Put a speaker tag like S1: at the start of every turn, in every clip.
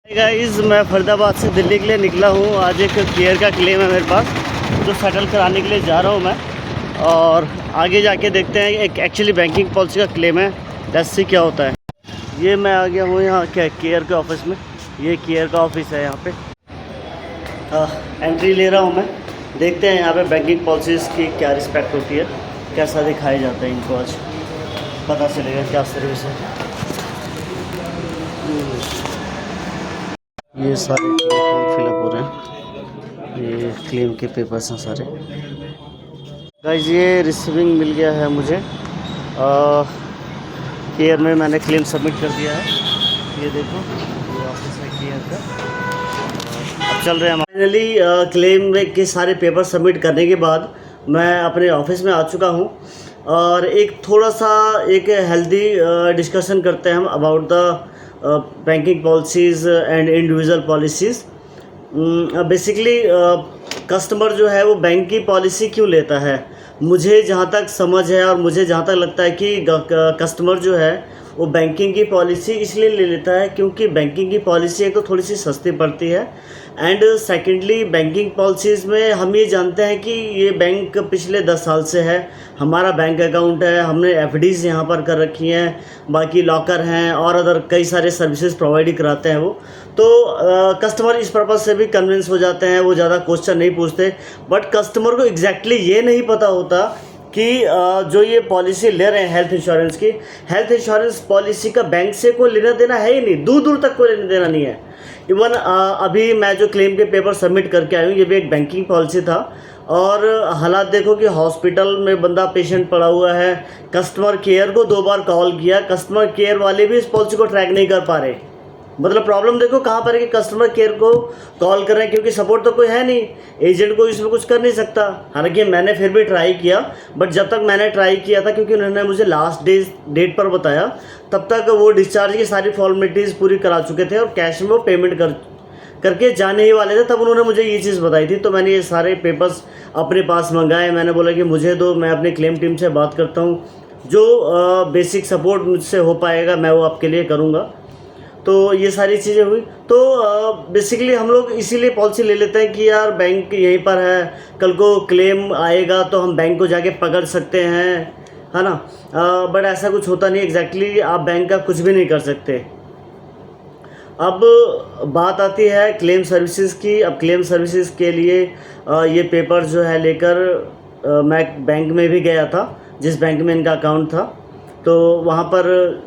S1: Guys, मैं फरीदाबाद से दिल्ली के लिए निकला हूँ। आज एक केयर का क्लेम है मेरे पास, जो सेटल कराने के लिए जा रहा हूँ मैं। और आगे जाके देखते हैं, एक एक्चुअली बैंकिंग पॉलिसी का क्लेम है, लेट्स सी क्या होता है। ये मैं आ गया हूँ यहाँ क्या केयर के ऑफिस में। ये केयर का ऑफिस है यहाँ पे। एंट्री ले रहा हूँ मैं। देखते हैं यहाँ पे बैंकिंग पॉलिसीज़ की क्या रिस्पेक्ट होती है, कैसा दिखाया जाता है इनको। आज पता चलेगा क्या सर्विस है। ये सारे फॉर्म फिलअप हो रहे हैं। ये क्लेम के पेपर्स हैं सारे। गाइस, ये रिसीविंग मिल गया है मुझे। केयर में मैंने क्लेम सबमिट कर दिया है। ये देखो, ये ऑफिस है केयर का। अब चल रहे हैं। फाइनली क्लेम के सारे पेपर सबमिट करने के बाद मैं अपने ऑफिस में आ चुका हूँ। और एक थोड़ा सा एक हेल्दी डिस्कशन करते हैं हम about the banking policies and individual policies. Basically customer जो है वो बैंक की पॉलिसी क्यों लेता है। मुझे जहाँ तक समझ है और मुझे जहाँ तक लगता है कि कस्टमर जो है वो बैंकिंग की पॉलिसी इसलिए ले लेता है क्योंकि बैंकिंग की पॉलिसी एक तो थोड़ी सी सस्ती पड़ती है, एंड सेकेंडली बैंकिंग पॉलिसीज़ में हम ये जानते हैं कि ये बैंक पिछले 10 साल से है, हमारा बैंक अकाउंट है, हमने एफडीज़ यहाँ पर कर रखी हैं, बाकी लॉकर हैं और अदर कई सारे सर्विसेज प्रोवाइड कराते हैं वो। तो कस्टमर इस पर्पज़ से भी कन्विंस हो जाते हैं, वो ज़्यादा क्वेश्चन नहीं पूछते। बट कस्टमर को एग्जैक्टली ये नहीं पता होता कि जो ये पॉलिसी ले रहे हैं हेल्थ इंश्योरेंस पॉलिसी का बैंक से कोई लेना देना है ही नहीं, दूर दूर तक कोई लेना देना नहीं है। इवन अभी मैं जो क्लेम के पेपर सबमिट करके आया हूँ, ये भी एक बैंकिंग पॉलिसी था। और हालात देखो कि हॉस्पिटल में बंदा पेशेंट पड़ा हुआ है, कस्टमर केयर को 2 बार कॉल किया, कस्टमर केयर वाले भी इस पॉलिसी को ट्रैक नहीं कर पा रहे। मतलब प्रॉब्लम देखो कहाँ पर है कि कस्टमर केयर को कॉल कर रहे हैं क्योंकि सपोर्ट तो कोई है नहीं, एजेंट को इसमें कुछ कर नहीं सकता। हालांकि मैंने फिर भी ट्राई किया, बट जब तक मैंने ट्राई किया था, क्योंकि उन्होंने मुझे लास्ट डेट पर बताया, तब तक वो डिस्चार्ज की सारी फॉर्मेलिटीज़ पूरी करा चुके थे और कैश में वो पेमेंट करके जाने ही वाले थे। तब उन्होंने मुझे ये चीज़ बताई थी। तो मैंने ये सारे पेपर्स अपने पास मंगाए। मैंने बोला कि मुझे दो, मैं अपनी क्लेम टीम से बात करता हूँ, जो बेसिक सपोर्ट मुझसे हो पाएगा मैं वो आपके लिए करूँगा। तो ये सारी चीज़ें हुई। तो बेसिकली हम लोग इसीलिए पॉलिसी ले लेते हैं कि यार बैंक यहीं पर है, कल को क्लेम आएगा तो हम बैंक को जाके पकड़ सकते हैं, है ना। बट ऐसा कुछ होता नहीं एग्जैक्टली, आप बैंक का कुछ भी नहीं कर सकते। अब बात आती है क्लेम सर्विसेज की। अब क्लेम सर्विसेज के लिए ये पेपर जो है लेकर मैं बैंक में भी गया था, जिस बैंक में इनका अकाउंट था। तो वहाँ पर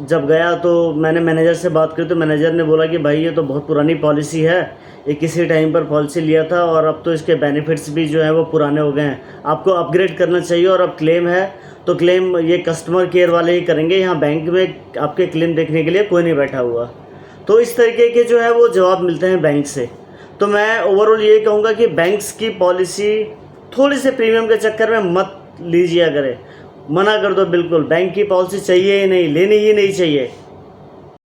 S1: जब गया तो मैंने मैनेजर से बात की, तो मैनेजर ने बोला कि भाई ये तो बहुत पुरानी पॉलिसी है, ये किसी टाइम पर पॉलिसी लिया था और अब तो इसके बेनिफिट्स भी जो हैं वो पुराने हो गए हैं, आपको अपग्रेड करना चाहिए। और अब क्लेम है तो क्लेम ये कस्टमर केयर वाले ही करेंगे, यहाँ बैंक में आपके क्लेम देखने के लिए कोई नहीं बैठा हुआ। तो इस तरीके के जो है वो जवाब मिलते हैं बैंक से। तो मैं ओवरऑल ये कहूँगा कि बैंक्स की पॉलिसी थोड़ी से प्रीमियम के चक्कर में मत लीजिए, करें, मना कर दो बिल्कुल। बैंक की पॉलिसी चाहिए ही नहीं, लेनी ही नहीं चाहिए।